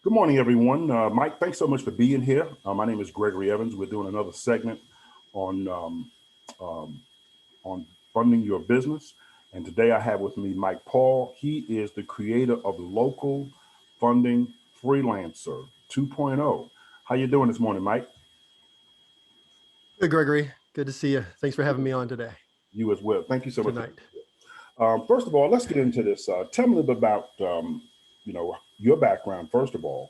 Good morning, everyone. Mike, thanks so much for being here. My name is Gregory Evans. We're doing another segment on um, on funding your business, and today I have with me Mike Paul. He is the creator of Local Funding Freelancer 2.0. How you doing this morning, Mike? Good, Gregory. Good to see you. Thanks for having me on today, You as well. Thank you so much. tonight. First of all, let's get into this. Tell me a little bit about your background first of all,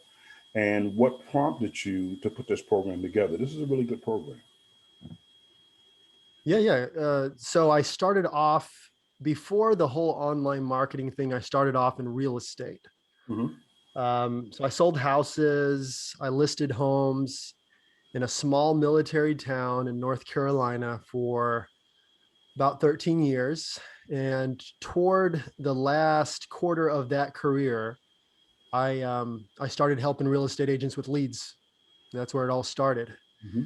and what prompted you to put this program together. This is a really good program. So I started off before the whole online marketing thing. I started off in real estate. Hmm. So I sold houses. I listed homes in a small military town in North Carolina for about 13 years. And toward the last quarter of that career, I started helping real estate agents with leads. That's where it all started. Hmm.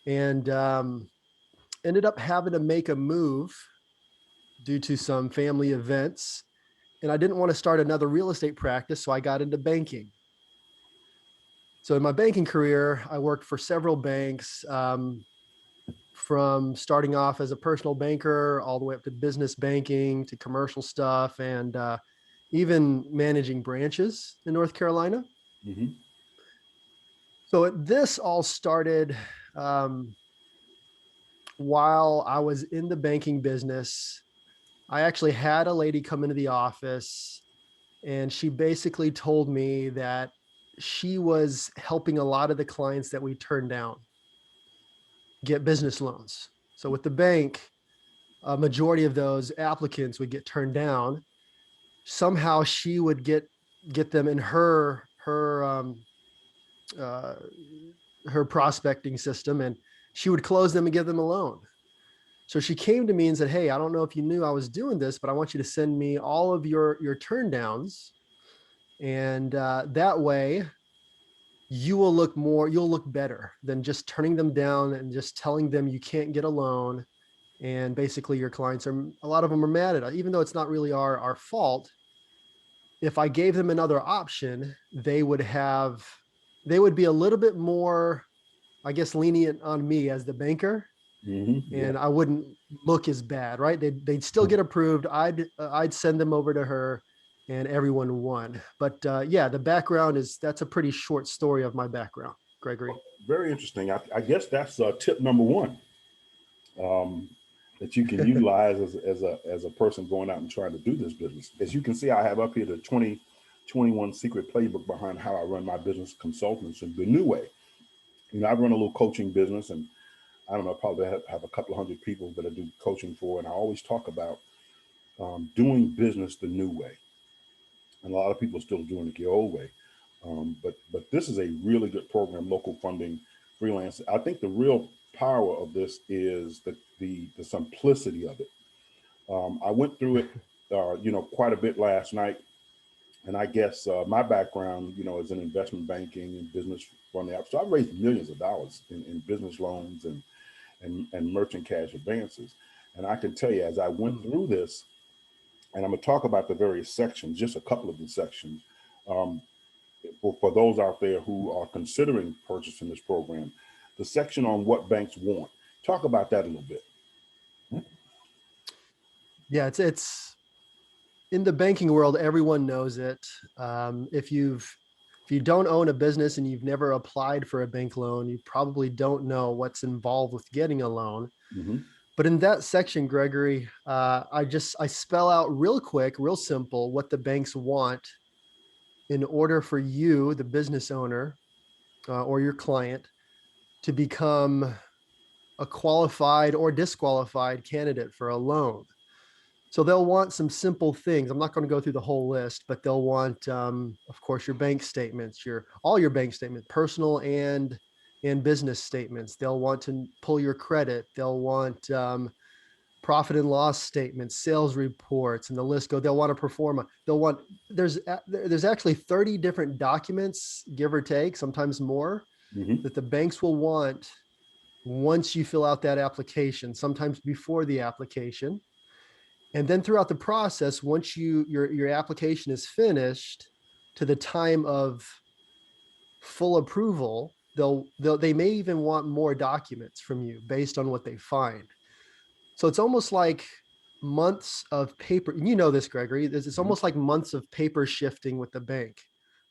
And ended up having to make a move due to some family events. And I didn't want to start another real estate practice, so I got into banking. So in my banking career, I worked for several banks, from starting off as a personal banker all the way up to business banking to commercial stuff, and even managing branches in North Carolina. Hmm. So this all started um, while I was in the banking business. I actually had a lady come into the office, and she basically told me that she was helping a lot of the clients that we turned down get business loans. So with the bank, a majority of those applicants would get turned down. Somehow she would get them in uh, her prospecting system, and she would close them and give them a loan. So she came to me and said, "Hey, I don't know if you knew I was doing this, but I want you to send me all of your turn downs, and that way you'll look better than just turning them down and just telling them you can't get a loan." And basically your clients are, a lot of them are mad at us, even though it's not really our fault. If I gave them another option, they would be a little bit more, I guess, lenient on me as the banker, Hmm. Yeah. and I wouldn't look as bad, right? They'd still get approved. I'd send them over to her, and everyone won. But yeah, the background is, that's a pretty short story of my background, Gregory. Very interesting. I guess that's tip number one, um, that you can utilize as a person going out and trying to do this business. As you can see, I have up here the 2021 secret playbook behind how I run my business consultants in the new way. I run a little coaching business, and I don't know, probably have a couple of hundred people that I do coaching for. And I always talk about doing business the new way. And a lot of people are still doing it the old way. But this is a really good program, local funding freelance. I think the real power of this is the simplicity of it. I went through it, quite a bit last night, and I guess my background, is in investment banking and business funding. So I've raised millions of dollars in business loans and merchant cash advances. And I can tell you, as I went Mm. through this, and I'm going to talk about the various sections, just a couple of the sections. Um, for those out there who are considering purchasing this program, the section on what banks want. Talk about that a little bit. Yeah, it's in the banking world, everyone knows it. If you don't own a business and you've never applied for a bank loan, you probably don't know what's involved with getting a loan. Hmm. But in that section, Gregory, I spell out real quick, real simple, what the banks want in order for you, the business owner, or your client, to become a qualified or disqualified candidate for a loan. So they'll want some simple things. I'm not going to go through the whole list, but they'll want, of course, your bank statements, your all your bank statements, personal and business statements. They'll want to pull your credit. They'll want profit and loss statements, sales reports, and the list go. They'll want a performa. They'll want there's actually 30 different documents, give or take, sometimes more, Hmm. that the banks will want once you fill out that application. Sometimes before the application, and then throughout the process, once your application is finished, to the time of full approval, they may even want more documents from you based on what they find. So it's almost like months of paper. You know this, Gregory. It's Mhm. almost like months of paper shifting with the bank.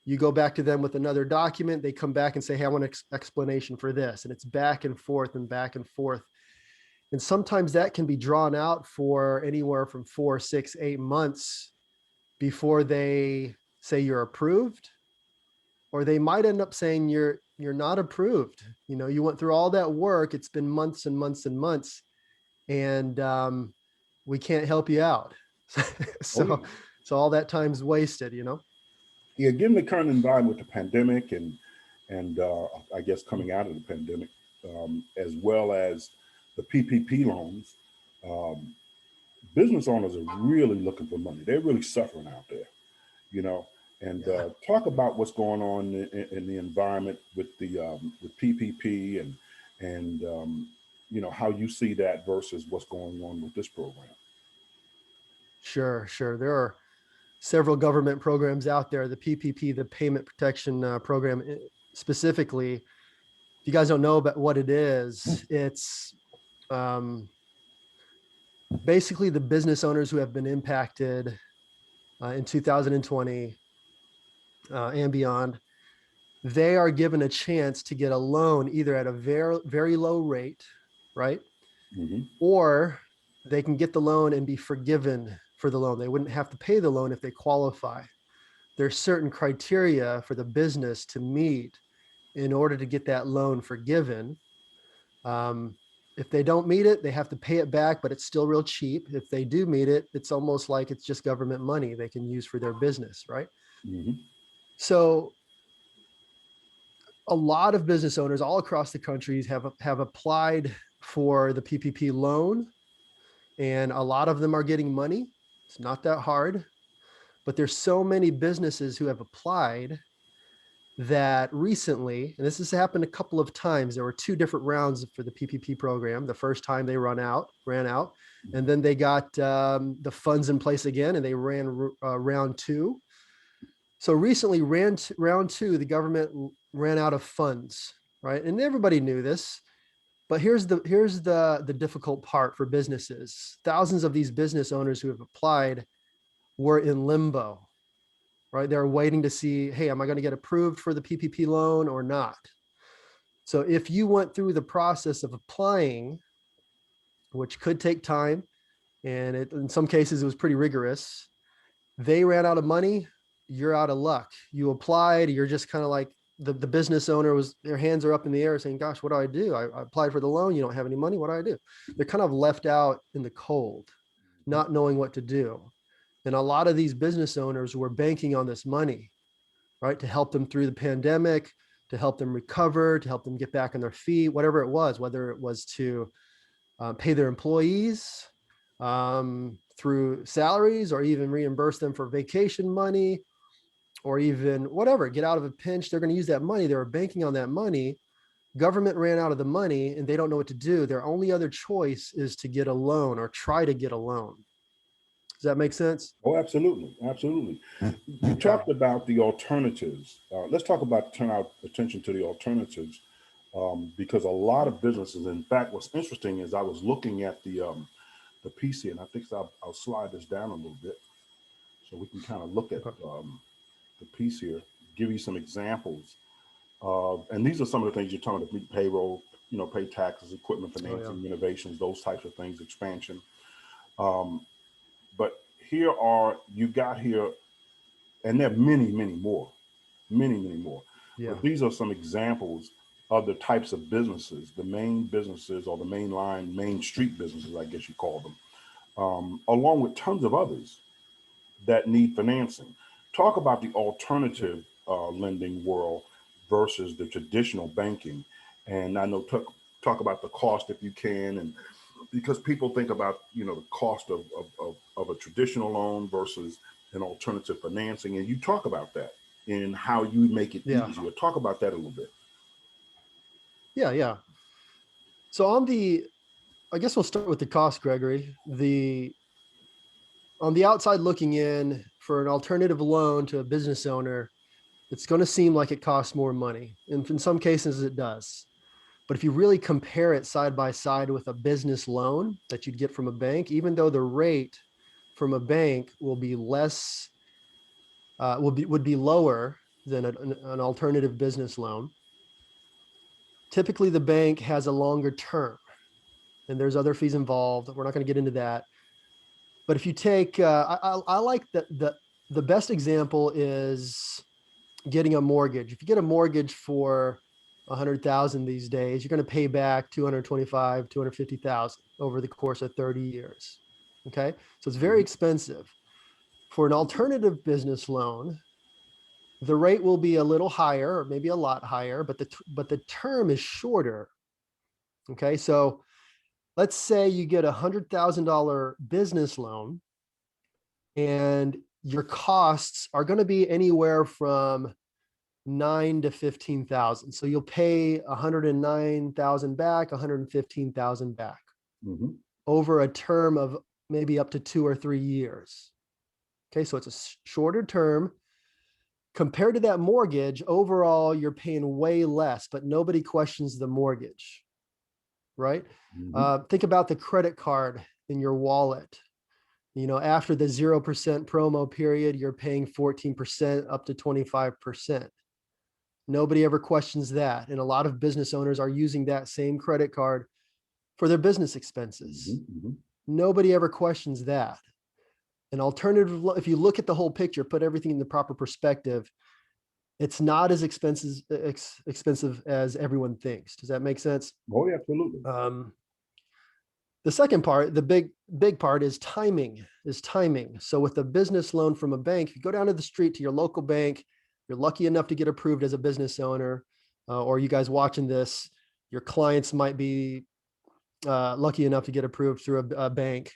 You go back to them with another document, they come back and say, hey, I want an explanation for this. And it's back and forth and back and forth. And sometimes that can be drawn out for anywhere from 4, 6, 8 months before they say you're approved, or they might end up saying you're not approved. You know, you went through all that work. It's been months and months and months, and we can't help you out. Oh yeah. so so all that time's wasted, you know. Yeah, given the current environment with the pandemic and I guess coming out of the pandemic, as well as the PPP loans, um, business owners are really looking for money. They're really suffering out there, you know. And Yeah. talk about what's going on in the environment with PPP and you know how you see that versus what's going on with this program. Sure. There are several government programs out there. The PPP, the Payment Protection Program, specifically. If you guys don't know about what it is, it's um, basically the business owners who have been impacted in 2020 and beyond. They are given a chance to get a loan either at a very low rate, right? Hmm. Or they can get the loan and be forgiven for the loan. They wouldn't have to pay the loan if they qualify. There's certain criteria for the business to meet in order to get that loan forgiven. Um, if they don't meet it, they have to pay it back, but it's still real cheap. If they do meet it, it's almost like it's just government money they can use for their business, right? Hmm. So a lot of business owners all across the country have applied for the PPP loan, and a lot of them are getting money. It's not that hard, but there's so many businesses who have applied that recently, and this has happened a couple of times, there were two different rounds for the PPP program. The first time they ran out, and then they got the funds in place again, and they ran round two. So recently, round two, the government ran out of funds, right? And everybody knew this. But here's the difficult part for businesses. Thousands of these business owners who have applied were in limbo, right? They're waiting to see, hey, am I going to get approved for the PPP loan or not? So if you went through the process of applying, which could take time, and in some cases it was pretty rigorous, they ran out of money, you're out of luck. You applied, you're just kind of like the business owner was, their hands are up in the air saying, gosh, what do I do? I applied for the loan. You don't have any money. What do I do? They're kind of left out in the cold, not knowing what to do. And a lot of these business owners were banking on this money, right? To help them through the pandemic, to help them recover, to help them get back on their feet, whatever it was, whether it was to pay their employees through salaries, or even reimburse them for vacation money, or even whatever, get out of a pinch. They're going to use that money. They were banking on that money. Government ran out of the money and they don't know what to do. Their only other choice is to get a loan or try to get a loan. Does that make sense? Oh, absolutely, absolutely. You Yeah. talked about the alternatives. Let's talk about turn our attention to the alternatives because a lot of businesses. In fact, what's interesting is I was looking at the PC, and I think I'll slide this down a little bit so we can kind of look at Okay. the piece here, give you some examples. And these are some of the things you're talking about: payroll, you know, pay taxes, equipment Oh yeah. financing, renovations, those types of things, expansion. Um, but here are you got here, and there are many, many more, many, many more. Yeah. But these are some examples of the types of businesses, the main businesses or the main line, main street businesses, I guess you call them, along with tons of others that need financing. Talk about the alternative lending world versus the traditional banking. And I know talk about the cost if you can, and because people think about the cost of a traditional loan versus an alternative financing, and you talk about that and how you make it Yeah. easier. Talk about that a little bit. Yeah. So I guess we'll start with the cost, Gregory. On the outside looking in, for an alternative loan to a business owner, It's going to seem like it costs more money. And in some cases it does. But if you really compare it side by side with a business loan that you'd get from a bank, even though the rate from a bank will be less, would be lower than an alternative business loan, typically the bank has a longer term and there's other fees involved. We're not going to get into that. But if you take, I like the best example is getting a mortgage. If you get a mortgage for 100,000 these days, you're going to pay back 225, 250,000 over the course of 30 years. Okay. So it's very expensive. For an alternative business loan, the rate will be a little higher or maybe a lot higher, but the term is shorter. Okay. So let's say you get $100,000 business loan and your costs are going to be anywhere from 9 to 15,000. So you'll pay 109,000 back, 115,000 back over a term of maybe up to 2 or 3 years. Okay, so it's a shorter term. Compared to that mortgage, overall, you're paying way less, but nobody questions the mortgage, right? Think about the credit card in your wallet. You know, after the 0% promo period, you're paying 14% up to 25%. Nobody ever questions that. And a lot of business owners are using that same credit card for their business expenses. Nobody ever questions that. An alternative, if you look at the whole picture, put everything in the proper perspective, it's not as expensive as everyone thinks. Does that make sense? Oh, yeah, absolutely. The second part, the big part is timing. So with a business loan from a bank, if you go down to the street to your local bank, you're lucky enough to get approved as a business owner, or you guys watching this, your clients might be lucky enough to get approved through a bank.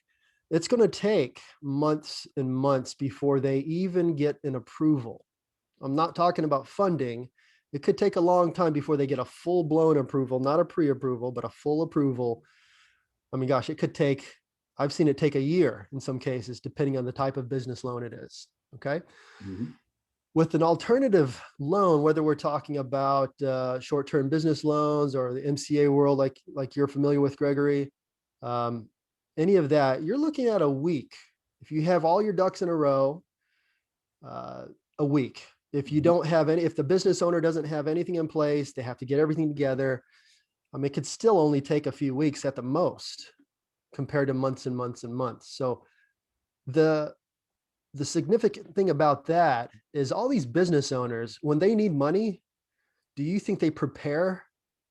It's going to take months and months before they even get an approval. I'm not talking about funding. It could take a long time before they get a full-blown approval, not a pre-approval, but a full approval. I mean, gosh, it could take, I've seen it take a year in some cases, depending on the type of business loan it is. Okay. With an alternative loan, whether we're talking about short-term business loans or the MCA world, like you're familiar with, Gregory, any of that, you're looking at a week. If you have all your ducks in a row, a week. If you don't have any, if the business owner doesn't have anything in place, they have to get everything together. I mean, it could still only take a few weeks at the most compared to months and months and months. So the significant thing about that is all these business owners, when they need money, do you think they prepare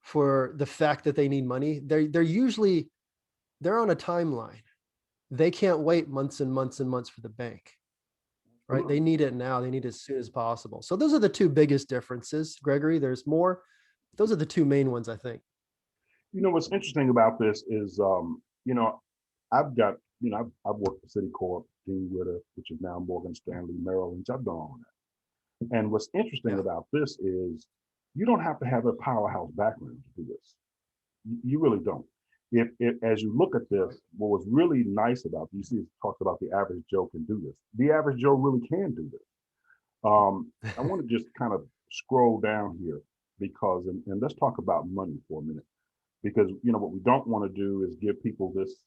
for the fact that they need money? They're usually, they're on a timeline. They can't wait months and months and months for the bank, right? They need it now. They need it as soon as possible. So those are the two biggest differences, Gregory. There's more. Those are the two main ones, I think. You know, what's interesting about this is, you know, I've got, you know, I've worked for Citicorp, Dean Witter, which is now Morgan Stanley, Merrill Lynch. I've done all that. And what's interesting about this is you don't have to have a powerhouse background to do this. You really don't. If as you look at this, what was really nice about this, you see, it talks about the average Joe can do this. The average Joe really can do this. I want to just kind of scroll down here because, and let's talk about money for a minute. Because you know what we don't want to do is give people this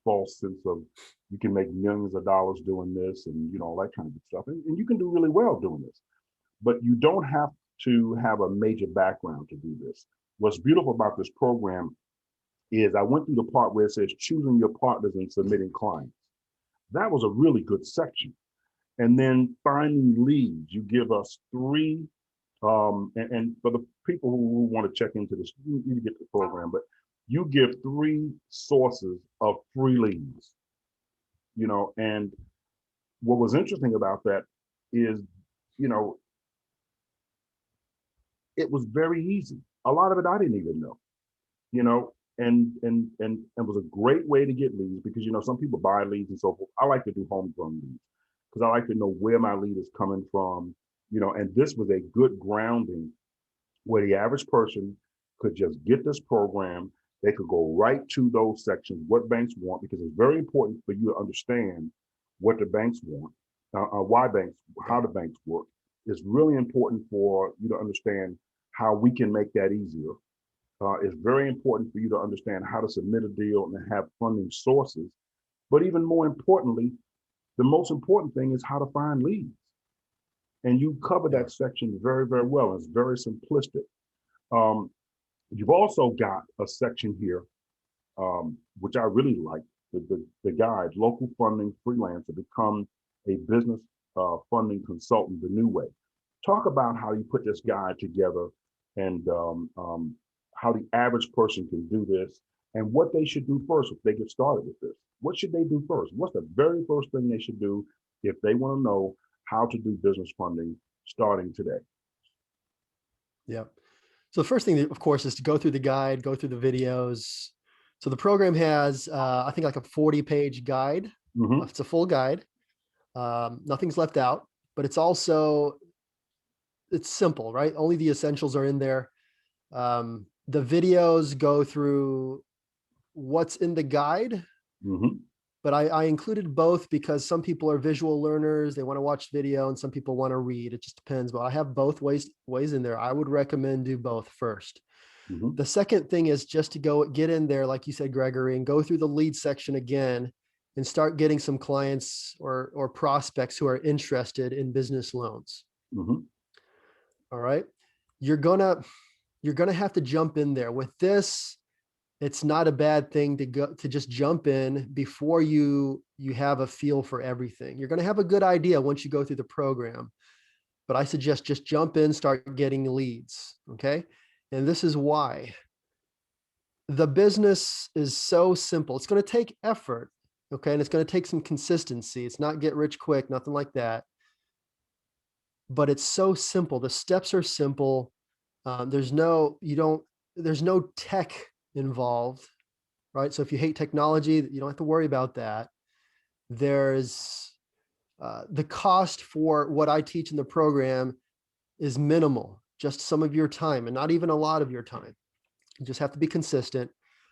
false sense of you can make millions of dollars doing this and you know all that kind of good stuff, and you can do really well doing this, but you don't have to have a major background to do this. What's beautiful about this program is I went through the part where it says choosing your partners and submitting clients. That was a really good section, and then finding leads. You give us three. And for the people who want to check into this, you need to get the program, but you give three sources of free leads, you know, and what was interesting about that is, you know, it was very easy. A lot of it I didn't even know, you know, and it was a great way to get leads because, you know, some people buy leads and so forth. I like to do homegrown leads because I like to know where my lead is coming from, you know, and this was a good grounding where the average person could just get this program. They could go right to those sections, what banks want, because it's very important for you to understand what the banks want, why banks, how the banks work, It's really important for you to understand how we can make that easier. It's very important for you to understand how to submit a deal and have funding sources. But even more importantly, the most important thing is how to find leads. And you cover Yeah. that section very, very well. It's very simplistic. Um, you've also got a section here, which I really like, the guide, local funding freelancer, become a business funding consultant the new way. Talk about how you put this guide together and how the average person can do this and what they should do first if they get started with this. What should they do first? What's the very first thing they should do if they want to know how to do business funding starting today? Yeah. So the first thing, of course, is to go through the guide, go through the videos. So the program has, I think, like a 40-page guide. Mm-hmm. It's a full guide. Nothing's left out, but it's also, it's simple, right? Only the essentials are in there. The videos go through what's in the guide, Mm-hmm. but I included both because some people are visual learners. They want to watch video and some people want to read. It just depends, but I have both ways in there. I would recommend do both first. Mm-hmm. The second thing is just to go get in there, like you said, Gregory, and go through the lead section again and start getting some clients or prospects who are interested in business loans. Mm-hmm. All right. You're gonna have to jump in there with this. It's not a bad thing to just jump in before you have a feel for everything. You're going to have a good idea once you go through the program, but I suggest just jump in, start getting leads. Okay. And this is why the business is so simple. It's going to take effort. Okay. And it's going to take some consistency. It's not get rich quick, nothing like that, but it's so simple. The steps are simple. There's no tech involved, right? So if you hate technology, you don't have to worry about that. There's the cost for what I teach in the program is minimal, just some of your time and not even a lot of your time. You just have to be consistent.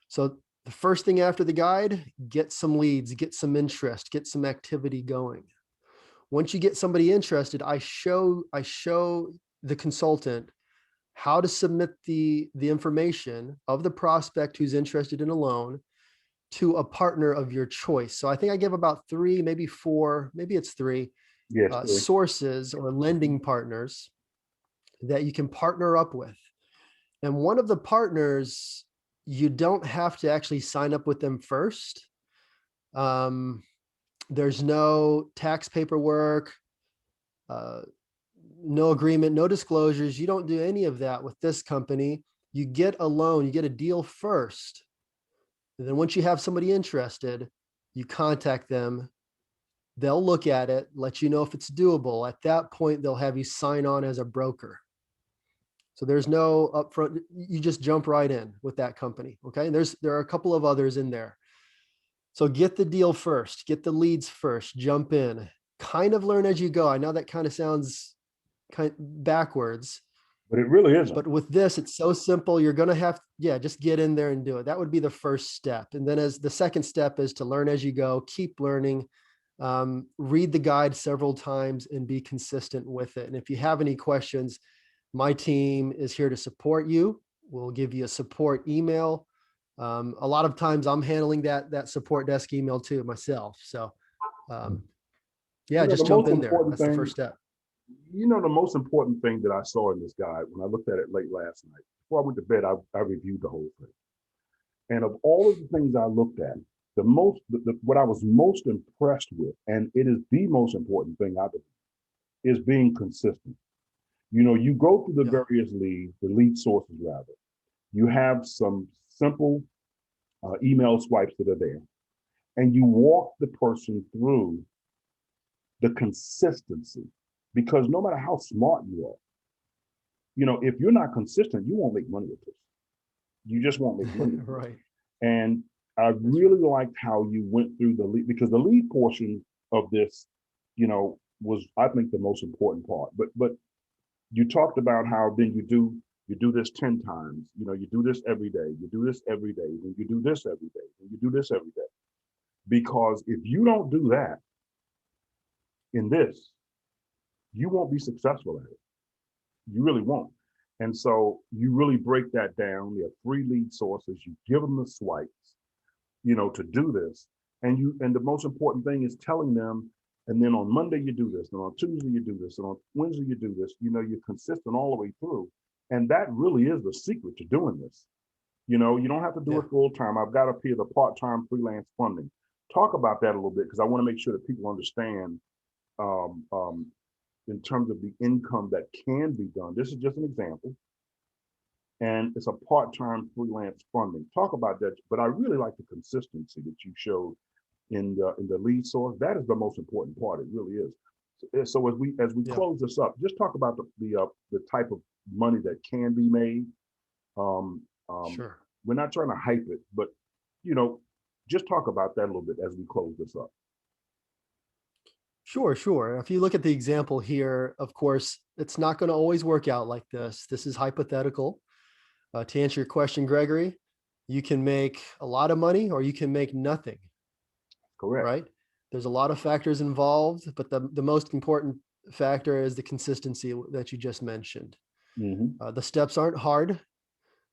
So the first thing after the guide, get some leads, get some interest, get some activity going. Once you get somebody interested, I show the consultant how to submit the information of the prospect who's interested in a loan to a partner of your choice. So I think I give about 3, maybe 4, maybe it's 3 Yes. sources or lending partners that you can partner up with. And one of the partners, you don't have to actually sign up with them first. There's no tax paperwork, uh, no agreement, no disclosures. You don't do any of that with this company. You get a loan, you get a deal first. And then once you have somebody interested, you contact them. They'll look at it, let you know if it's doable. At that point, they'll have you sign on as a broker. So there's no upfront, you just jump right in with that company. Okay. And there are a couple of others in there. So get the deal first, get the leads first, jump in, kind of learn as you go. I know that kind of sounds kind of backwards, But it really isn't. but with this, it's so simple. You're going to have, just get in there and do it. That would be the first step. And then as the second step is to learn as you go, keep learning, read the guide several times and be consistent with it. And if you have any questions, my team is here to support you. We'll give you a support email. A lot of times I'm handling that support desk email too myself. So just jump in there. That's the first step. The most important thing that I saw in this guide when I looked at it late last night, before I went to bed, I reviewed the whole thing. And of all of the things I looked at, what I was most impressed with, and it is the most important thing I believe, is being consistent. You go through the various the lead sources rather. You have some simple email swipes that are there, and you walk the person through the consistency. Because no matter how smart you are, if you're not consistent, you won't make money with this. You just won't make money. Right. And I really liked how you went through the lead, because the lead portion of this, was, I think, the most important part. But you talked about how then you do this 10 times. You do this every day. You do this every day. And you do this every day. And you do this every day. Because if you don't do that in this, you won't be successful at it. You really won't. And so you really break that down. There are 3 lead sources. You give them the swipes, to do this. And the most important thing is telling them, and then on Monday you do this, and on Tuesday you do this, and on Wednesday you do this. You're consistent all the way through. And that really is the secret to doing this. You don't have to do Yeah. it full time. I've got up here the part-time freelance funding. Talk about that a little bit, because I want to make sure that people understand, um, um, in terms of the income that can be done. This is just an example, and it's a part-time freelance funding. Talk about that. But I really like the consistency that you showed in the lead source. That is the most important part. It really is. So as we Yeah. close this up, just talk about the type of money that can be made. Um, um, Sure. we're not trying to hype it, but you know, just talk about that a little bit as we close this up. Sure, sure. If you look at the example here, of course, it's not going to always work out like this. This is hypothetical. To answer your question, Gregory, you can make a lot of money or you can make nothing, Correct. right? There's a lot of factors involved, but the most important factor is the consistency that you just mentioned. Hmm. The steps aren't hard,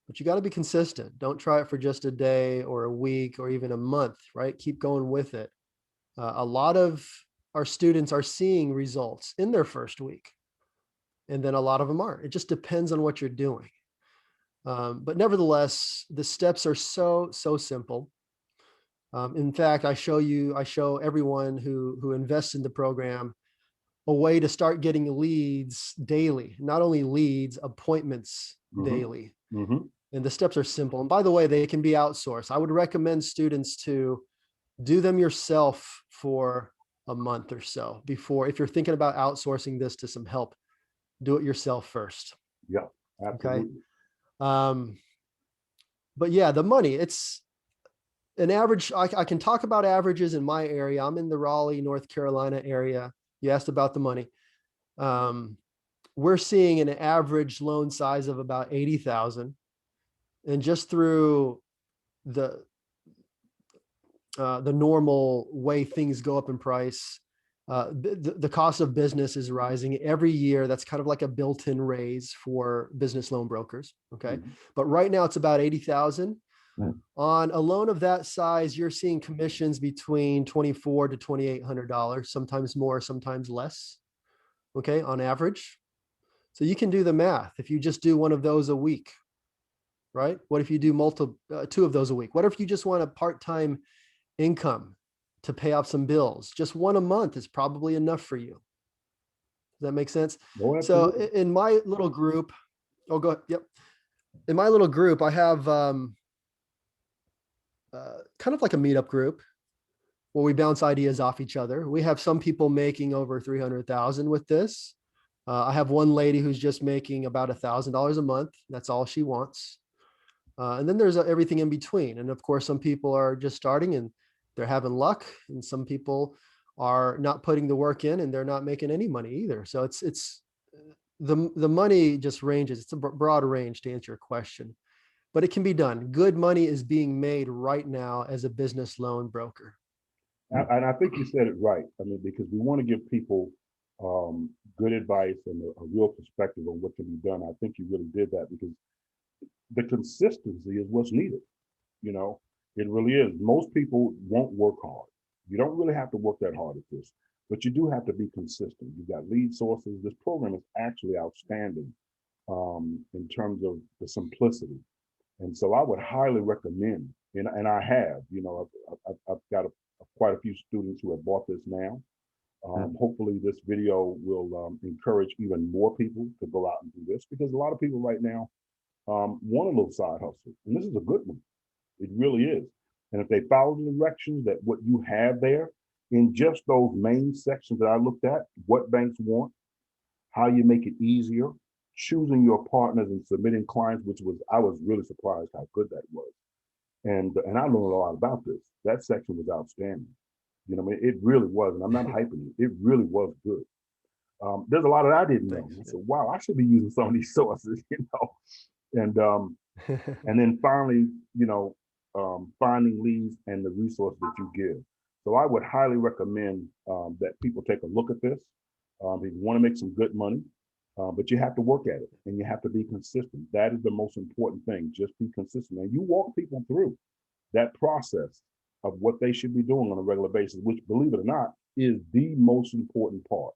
but you got to be consistent. Don't try it for just a day or a week or even a month, right? Keep going with it. A lot of our students are seeing results in their first week, and then a lot of them aren't. It just depends on what you're doing. But nevertheless, the steps are so simple. In fact, I show everyone who invests in the program a way to start getting leads daily, not only leads, appointments Hmm. daily. Hmm. And the steps are simple. And by the way, they can be outsourced. I would recommend students to do them yourself for a month or so before, if you're thinking about outsourcing this to some help, do it yourself first. Yeah, Okay. absolutely. Um, but yeah, the money, it's an average. I can talk about averages in my area. I'm in the Raleigh, North Carolina area. You asked about the money. Um, we're seeing an average loan size of about 80,000. And just through the the normal way things go up in price, the cost of business is rising every year. That's kind of like a built-in raise for business loan brokers. Okay. Hmm. But right now it's about 80,000. Mm. On a loan of that size, you're seeing commissions between $2,400 to $2,800, sometimes more, sometimes less. Okay. On average. So you can do the math. If you just do one of those a week, right? What if you do multiple, 2 of those a week? What if you just want a part-time income to pay off some bills? Just one a month is probably enough for you. Does that make sense? Oh, So absolutely. in my little group, oh, go ahead. Yep. In my little group, I have kind of like a meetup group where we bounce ideas off each other. We have some people making over 300,000 with this. I have one lady who's just making about $1,000 a month. That's all she wants. And then there's everything in between. And of course, some people are just starting and they're having luck, and some people are not putting the work in and they're not making any money either. So it's the money just ranges. It's a broad range to answer your question, but it can be done. Good money is being made right now as a business loan broker. And I think you said it right. I mean, because we want to give people good advice and a real perspective on what can be done. I think you really did that, because the consistency is what's needed. You know, it really is. Most people won't work hard. You don't really have to work that hard at this, but you do have to be consistent. You've got lead sources. This program is actually outstanding, in terms of the simplicity. And so I would highly recommend, and I have, I've got quite a few students who have bought this now. Hopefully this video will encourage even more people to go out and do this, because a lot of people right now want a little side hustle. And this is a good one. It really is. And if they follow the directions that what you have there in just those main sections that I looked at, what banks want, how you make it easier, choosing your partners and submitting clients, I was really surprised how good that was. And I learned a lot about this. That section was outstanding. I mean, it really was. And I'm not hyping it. It really was good. There's a lot that I didn't know. Thanks. I said, wow, I should be using some of these sources, and then finally, finding leads and the resources that you give. So I would highly recommend that people take a look at this. If you want to make some good money, but you have to work at it and you have to be consistent. That is the most important thing. Just be consistent. And you walk people through that process of what they should be doing on a regular basis, which, believe it or not, is the most important part.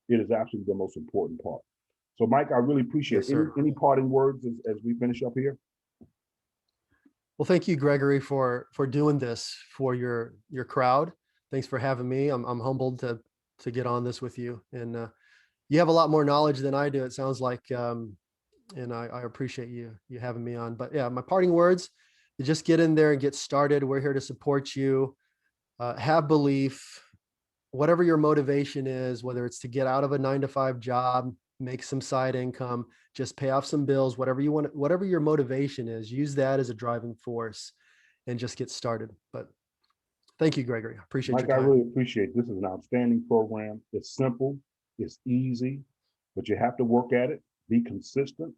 It is absolutely the most important part. So, Mike, I really appreciate Yes, sir. any parting words as we finish up here. Well, thank you, Gregory, for doing this for your crowd. Thanks for having me. I'm humbled to get on this with you, and you have a lot more knowledge than I do. It sounds like, and I appreciate you having me on. But yeah, my parting words: just get in there and get started. We're here to support you. Have belief. Whatever your motivation is, whether it's to get out of a 9-to-5 job, make some side income, just pay off some bills, whatever you want, whatever your motivation is, use that as a driving force and just get started. But thank you, Gregory. I appreciate Mike, your I time. really appreciate it. This is an outstanding program. It's simple, it's easy, but you have to work at it, be consistent.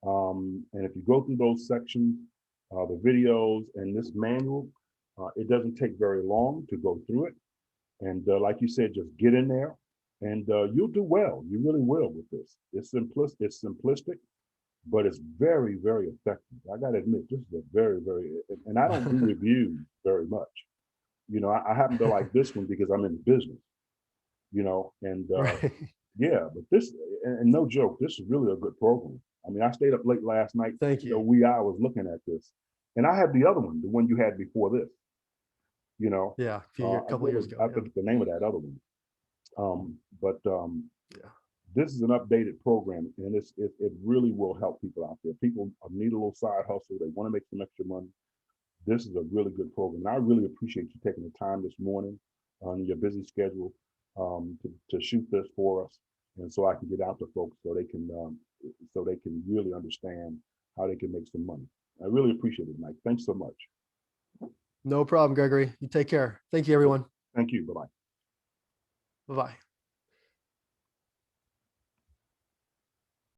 And if you go through those sections, the videos and this manual, it doesn't take very long to go through it. And like you said, just get in there and you'll do well. You really will with this. It's simplistic, but it's very, very effective. I got to admit, this is a very, very, and I don't do reviews very much. I happen to like this one because I'm in business, and Right. yeah, but this, and no joke, this is really a good program. I mean, I stayed up late last night, Thank you. wee hours looking at this. And I had the other one, the one you had before this, you know. Yeah. A I couple of years I ago. Yeah. forget the name of that other one. But Yeah. this is an updated program, and it really will help people out there. People need a little side hustle. They want to make some extra money. This is a really good program. And I really appreciate you taking the time this morning on your busy schedule to shoot this for us, and so I can get out to folks so they can really understand how they can make some money. I really appreciate it, Mike. Thanks so much. No problem, Gregory. You take care. Thank you, everyone. Thank you. Bye-bye. Bye-bye.